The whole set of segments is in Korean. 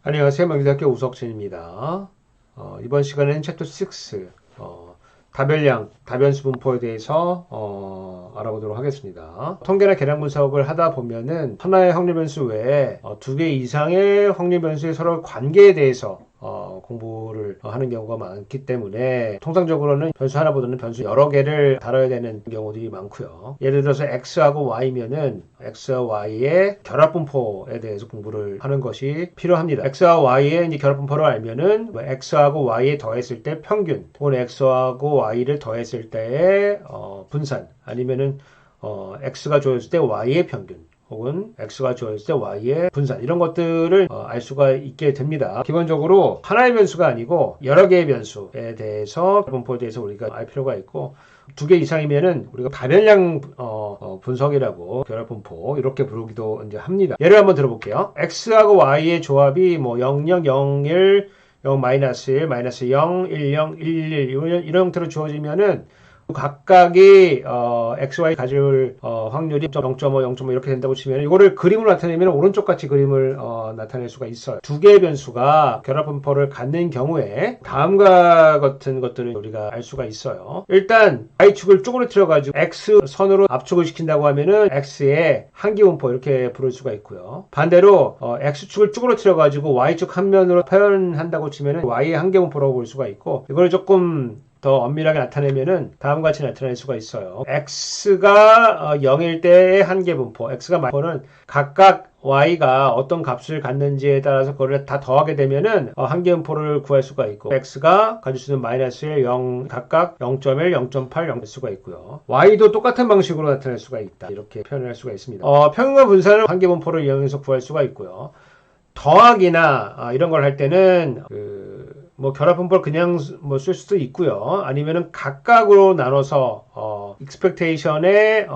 안녕하세요. 명리대학교 우석진입니다. 이번 시간에는 챕터 6, 다별량, 다변수 분포에 대해서 알아보도록 하겠습니다. 통계나 계량 분석을 하다 보면은 하나의 확률 변수 외에 두 개 이상의 확률 변수의 서로 관계에 대해서 공부를 하는 경우가 많기 때문에 통상적으로는 변수 하나보다는 변수 여러 개를 다뤄야 되는 경우들이 많고요. 예를 들어서 x하고 y면은 x와 y의 결합 분포에 대해서 공부를 하는 것이 필요합니다. x와 y의 이제 결합 분포를 알면은 x하고 y에 더했을 때 평균, 혹은 x하고 y를 더했을 때의 분산, 아니면은 x가 주어졌을 때 y의 평균, 혹은 x가 주어졌을 때 y의 분산, 이런 것들을 알 수가 있게 됩니다. 기본적으로 하나의 변수가 아니고 여러 개의 변수에 대해서 분포에 대해서 우리가 알 필요가 있고, 두 개 이상이면은 우리가 다변량 분석이라고, 결합 분포 이렇게 부르기도 이제 합니다. 예를 한번 들어볼게요. x하고 y의 조합이 뭐 0, 0, 0, 1, 0, 마이너스 1, 마이너스 0, 1, 0, 1, 1 이런 형태로 주어지면은 각각이 XY 가질 확률이 0.5, 0.5 이렇게 된다고 치면 이거를 그림으로 나타내면 오른쪽 같이 그림을 나타낼 수가 있어요. 두 개의 변수가 결합 분포를 갖는 경우에 다음과 같은 것들을 우리가 알 수가 있어요. 일단 Y축을 쪼그라뜨려 가지고 X선으로 압축을 시킨다고 하면은 X의 한기 분포 이렇게 부를 수가 있고요. 반대로 X축을 쪼그라뜨려 가지고 Y축 한 면으로 표현한다고 치면은 Y의 한기 분포라고 볼 수가 있고, 이걸 조금 더 엄밀하게 나타내면은 다음과 같이 나타낼 수가 있어요. x가 0일 때의 한계 분포, x가 분포는 각각 y가 어떤 값을 갖는지에 따라서 그걸 다 더하게 되면은 한계 분포를 구할 수가 있고, x가 가질 수 있는 마이너스 1, 0 각각 0.1, 0.8, 0 될 수가 있고요. y도 똑같은 방식으로 나타낼 수가 있다, 이렇게 표현할 수가 있습니다. 평균과 분산을 한계 분포를 이용해서 구할 수가 있고요. 더하기나 이런 걸 할 때는 뭐 결합 분포를 그냥 쓸 수도 있고요. 아니면은 각각으로 나눠서 expectation의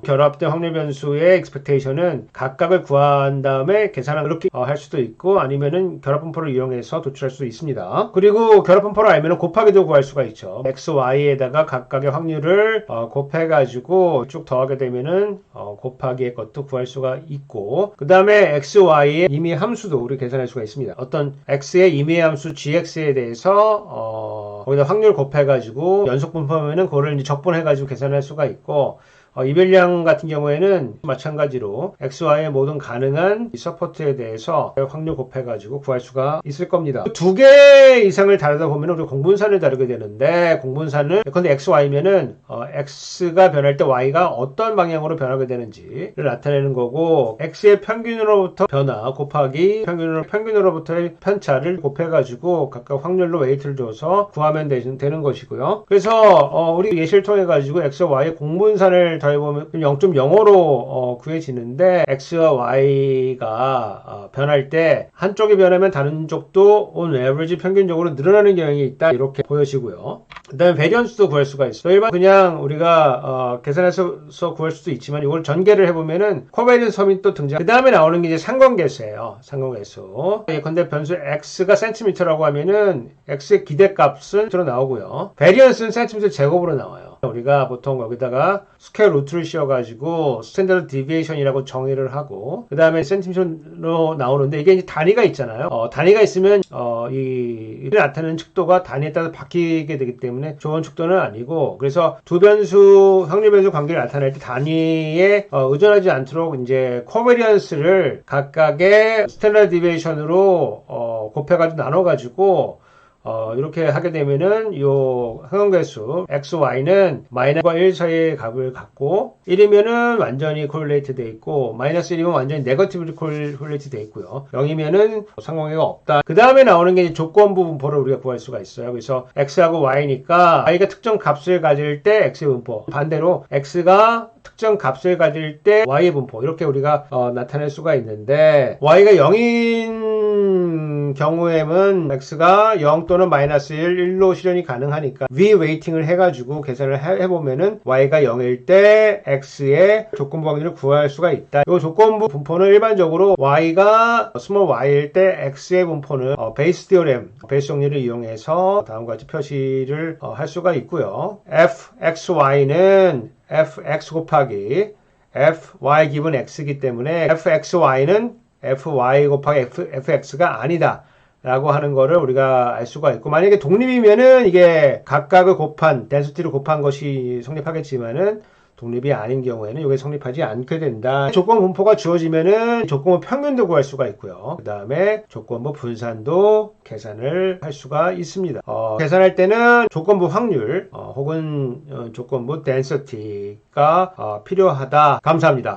결합된 확률 변수의 expectation은 각각을 구한 다음에 계산을 그렇게 할 수도 있고, 아니면은 결합 분포를 이용해서 도출할 수도 있습니다. 그리고 결합 분포를 알면은 곱하기도 구할 수가 있죠. x, y에다가 각각의 확률을 곱해가지고 쭉 더하게 되면은 곱하기의 것도 구할 수가 있고, 그 다음에 x, y의 임의 함수도 우리 계산할 수가 있습니다. 어떤 x의 임의 함수 gx에 대해서 거기다 확률 곱해가지고 연속 분포하면은 그거를 이제 적분해가지고 계산할 수가 있고, 이별량 같은 경우에는 마찬가지로 XY의 모든 가능한 서포트에 대해서 확률 곱해가지고 구할 수가 있을 겁니다. 두 개 이상을 다루다 보면 우리 공분산을 다루게 되는데, 공분산은 근데 XY면은 X가 변할 때 Y가 어떤 방향으로 변하게 되는지를 나타내는 거고, X의 평균으로부터 변화 곱하기 평균으로부터의 편차를 곱해가지고 각각 확률로 웨이트를 줘서 구하면 되는 것이고요. 그래서 우리 예시를 통해 가지고 X와 Y의 공분산을 더해보면 0.05로 구해지는데, X와 Y가 변할 때 한쪽이 변하면 다른 쪽도 on average 평균적으로 늘어나는 경향이 있다, 이렇게 보여지고요. 그 다음에 배련수도 구할 수가 있어요. 일반 그냥 우리가 계산해서 구할 수도 있지만, 이걸 전개를 해보면은 코베리언스 섬이 또 등장. 그 다음에 나오는 게 이제 상관계수예요. 상관계수. 예컨대 변수 x가 센티미터라고 하면은 x의 기대값은 들어 나오고요. 배리언스는 센티미터 제곱으로 나와요. 우리가 보통 여기다가 스퀘어 루트를 씌워가지고 스탠더드 디비에이션이라고 정의를 하고, 그 다음에 센티미터로 나오는데, 이게 이제 단위가 있잖아요. 단위가 있으면 이 나타내는 척도가 단위에 따라서 바뀌게 되기 때문에 좋은 척도는 아니고, 그래서 두 변수 확률 변수 관계를 나타낼 때 단위에 의존하지 않도록 이제 코베리언스를 각각의 스탠더드 디비에이션으로 곱해가지고 나눠가지고 이렇게 하게 되면은 요 상관계수 x, y는 마이너스과 1 사이의 값을 갖고, 1이면은 완전히 콜레이트 돼 있고, 마이너스 1이면 완전히 네거티브리 콜레이트 돼 있고요. 0이면은 상관계가 없다. 그 다음에 나오는 게 조건부 분포를 우리가 구할 수가 있어요. 그래서 x하고 y니까 y가 특정 값을 가질 때 x의 분포, 반대로 x가 특정 값을 가질 때 y의 분포, 이렇게 우리가 나타낼 수가 있는데, y가 0인 경우에는 x가 0 또는 마이너스 1로 실현이 가능하니까 v 웨이팅을 해가지고 계산을 해보면은 y가 0일 때 x의 조건부 확률을 구할 수가 있다. 이 조건부 분포는 일반적으로 y가 스몰 y일 때 x의 분포는 베이스 디오렘, 베이스 정리를 이용해서 다음과 같이 표시를 할 수가 있고요. fxy는 fx 곱하기 fy 기분 x이기 때문에 fxy는 fy 곱하기 fx가 아니다 라고 하는 거를 우리가 알 수가 있고, 만약에 독립이면은 이게 각각을 곱한 density를 곱한 것이 성립하겠지만은 독립이 아닌 경우에는 이게 성립하지 않게 된다. 조건 분포가 주어지면은 조건부 평균도 구할 수가 있고요. 그 다음에 조건부 분산도 계산을 할 수가 있습니다. 계산할 때는 조건부 확률 혹은 조건부 density가 필요하다. 감사합니다.